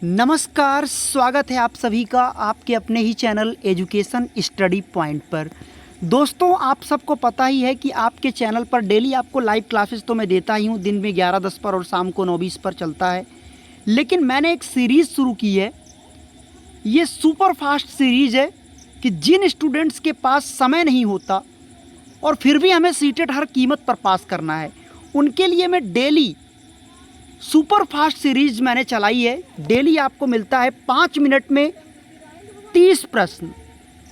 नमस्कार, स्वागत है आप सभी का आपके अपने ही चैनल एजुकेशन स्टडी पॉइंट पर। दोस्तों, आप सबको पता ही है कि आपके चैनल पर डेली आपको लाइव क्लासेस तो मैं देता ही हूँ, दिन में 11:10 पर और शाम को 9:20 पर चलता है। लेकिन मैंने एक सीरीज़ शुरू की है, ये सुपर फास्ट सीरीज़ है कि जिन स्टूडेंट्स के पास समय नहीं होता और फिर भी हमें सीटेट हर कीमत पर पास करना है, उनके लिए मैं डेली सुपर फास्ट सीरीज मैंने चलाई है। डेली आपको मिलता है 5 मिनट में 30 प्रश्न,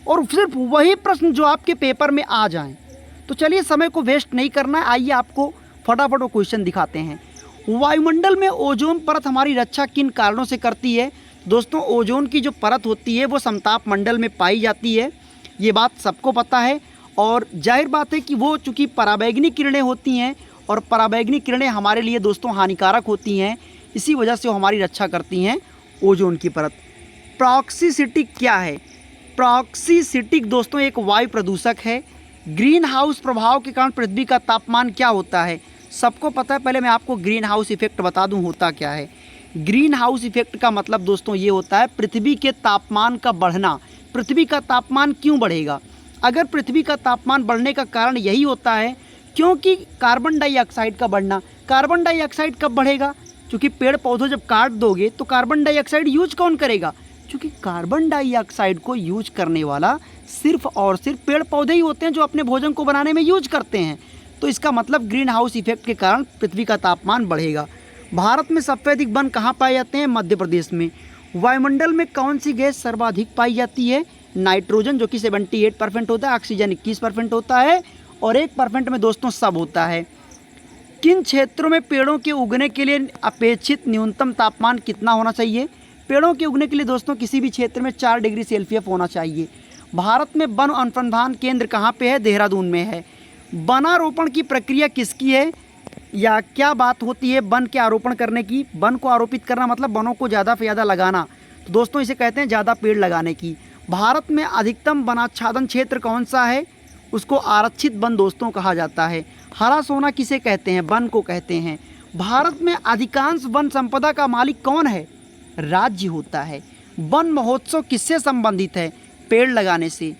और सिर्फ वही प्रश्न जो आपके पेपर में आ जाएं। तो चलिए, समय को वेस्ट नहीं करना है, आइए आपको फटाफट वो क्वेश्चन दिखाते हैं। वायुमंडल में ओजोन परत हमारी रक्षा किन कारणों से करती है? दोस्तों, ओजोन की जो परत होती है वो समताप मंडल में पाई जाती है, ये बात सबको पता है। और जाहिर बात है कि वो चूँकि पराबैंगनी किरणें होती हैं और पराबैंगनी किरणें हमारे लिए दोस्तों हानिकारक होती हैं, इसी वजह से वो हमारी रक्षा करती हैं, ओजोन की परत। प्रॉक्सीसिटिक क्या है? प्रॉक्सीसिटिक दोस्तों एक वायु प्रदूषक है। ग्रीन हाउस प्रभाव के कारण पृथ्वी का तापमान क्या होता है? सबको पता है। पहले मैं आपको ग्रीन हाउस इफेक्ट बता दूं होता क्या है। ग्रीन हाउस इफेक्ट का मतलब दोस्तों ये होता है पृथ्वी के तापमान का बढ़ना। पृथ्वी का तापमान क्यों बढ़ेगा? अगर पृथ्वी का तापमान बढ़ने का कारण यही होता है क्योंकि कार्बन डाइऑक्साइड का बढ़ना। कार्बन डाइऑक्साइड कब बढ़ेगा? क्योंकि पेड़ पौधों जब काट दोगे तो कार्बन डाइऑक्साइड यूज कौन करेगा? क्योंकि कार्बन डाइऑक्साइड को यूज करने वाला सिर्फ और सिर्फ पेड़ पौधे ही होते हैं जो अपने भोजन को बनाने में यूज करते हैं। तो इसका मतलब ग्रीन हाउस इफेक्ट के कारण पृथ्वी का तापमान बढ़ेगा। भारत में सबसे अधिक वन कहाँ पाए जाते हैं? मध्य प्रदेश में। वायुमंडल में कौन सी गैस सर्वाधिक पाई जाती है? नाइट्रोजन, जो कि 78% होता है, ऑक्सीजन 21% होता है, और 1% में दोस्तों सब होता है। किन क्षेत्रों में पेड़ों के उगने के लिए अपेक्षित न्यूनतम तापमान कितना होना चाहिए? पेड़ों के उगने के लिए दोस्तों किसी भी क्षेत्र में 4 डिग्री सेल्सियस होना चाहिए। भारत में वन अनुसंधान केंद्र कहाँ पे है? देहरादून में है। वनारोपण की प्रक्रिया किसकी है, या क्या बात होती है वन के आरोपण करने की? वन को आरोपित करना मतलब वनों को ज़्यादा से ज़्यादा लगाना, तो दोस्तों इसे कहते हैं ज़्यादा पेड़ लगाने की। भारत में अधिकतम वनाच्छादन क्षेत्र कौन सा है? उसको आरक्षित वन दोस्तों कहा जाता है। हरा सोना किसे कहते हैं? वन को कहते हैं। भारत में अधिकांश वन संपदा का मालिक कौन है? राज्य होता है। वन महोत्सव किससे संबंधित है? पेड़ लगाने से।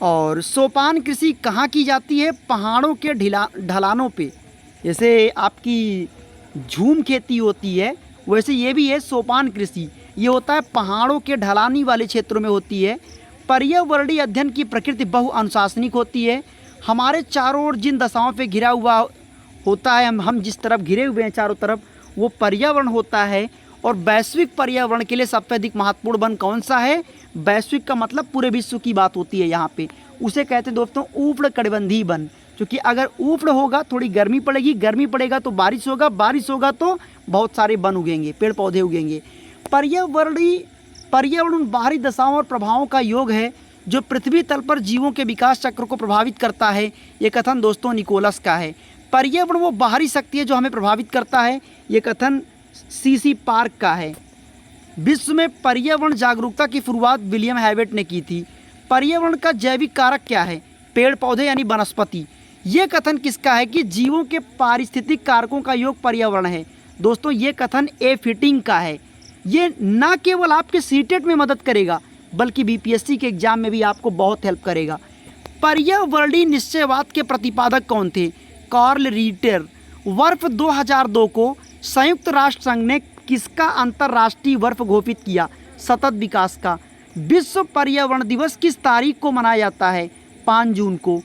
और सोपान कृषि कहाँ की जाती है? पहाड़ों के ढलानों पे। जैसे आपकी झूम खेती होती है, वैसे ये भी है सोपान कृषि। ये होता है पहाड़ों के ढलानी वाले क्षेत्रों में होती है। पर्यावरणीय अध्ययन की प्रकृति बहुअनुशासनिक होती है। हमारे चारों ओर जिन दशाओं पे घिरा हुआ होता है, हम जिस तरफ घिरे हुए हैं चारों तरफ, वो पर्यावरण होता है। और वैश्विक पर्यावरण के लिए सबसे अधिक महत्वपूर्ण वन कौन सा है? वैश्विक का मतलब पूरे विश्व की बात होती है यहाँ पे। उसे कहते हैं दोस्तों उष्णकटिबंधीय वन। क्योंकि अगर उष्ण होगा थोड़ी गर्मी पड़ेगी, गर्मी पड़ेगा तो बारिश होगा, बारिश होगा तो बहुत सारे वन उगेंगे, पेड़ पौधे उगेंगे। पर्यावरण बाहरी दशाओं और प्रभावों का योग है जो पृथ्वी तल पर जीवों के विकास चक्र को प्रभावित करता है। ये कथन दोस्तों निकोलस का है। पर्यावरण वो बाहरी शक्ति है जो हमें प्रभावित करता है। ये कथन सीसी पार्क का है। विश्व में पर्यावरण जागरूकता की शुरुआत विलियम हैवेट ने की थी। पर्यावरण का जैविक कारक क्या है? पेड़ पौधे यानी वनस्पति। ये कथन किसका है? कि जीवों के पारिस्थितिक कारकों का योग पर्यावरण है। दोस्तों ये कथन ए फिटिंग का है। ये ना केवल आपके सीटेट में मदद करेगा बल्कि बीपीएससी के एग्जाम में भी आपको बहुत हेल्प करेगा। पर्यावरणीय निश्चयवाद के प्रतिपादक कौन थे? Carl Ritter. वर्ष 2002 को संयुक्त राष्ट्र संघ ने किसका अंतर्राष्ट्रीय वर्ष घोषित किया? सतत विकास का। विश्व पर्यावरण दिवस किस तारीख को मनाया जाता है? 5 जून को।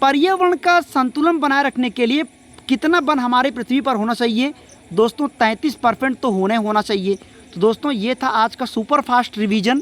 पर्यावरण का संतुलन बनाए रखने के लिए कितना वन हमारे पृथ्वी पर होना चाहिए? दोस्तों 33% तो होना चाहिए। तो दोस्तों ये था आज का सुपर फास्ट रिवीजन।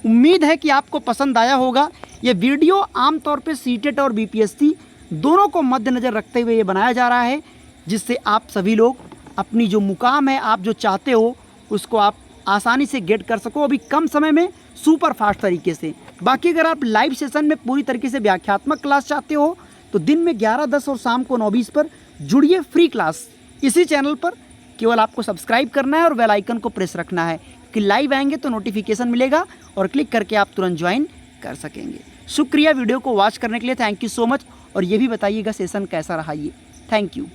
उम्मीद है कि आपको पसंद आया होगा। ये वीडियो आमतौर पे सीटेट और बीपीएससी दोनों को मद्देनज़र रखते हुए ये बनाया जा रहा है, जिससे आप सभी लोग अपनी जो मुकाम है, आप जो चाहते हो, उसको आप आसानी से गेट कर सको अभी कम समय में सुपर फास्ट तरीके से। बाकी अगर आप लाइव सेशन में पूरी तरीके से व्याख्यात्मक क्लास चाहते हो तो दिन में 11:10 और शाम को 9:20 पर जुड़िए फ्री क्लास इसी चैनल पर। केवल आपको सब्सक्राइब करना है और बेल आइकन को प्रेस रखना है कि लाइव आएंगे तो नोटिफिकेशन मिलेगा और क्लिक करके आप तुरंत ज्वाइन कर सकेंगे। शुक्रिया वीडियो को वॉच करने के लिए, थैंक यू सो मच। और ये भी बताइएगा सेशन कैसा रहा ये। Thank you.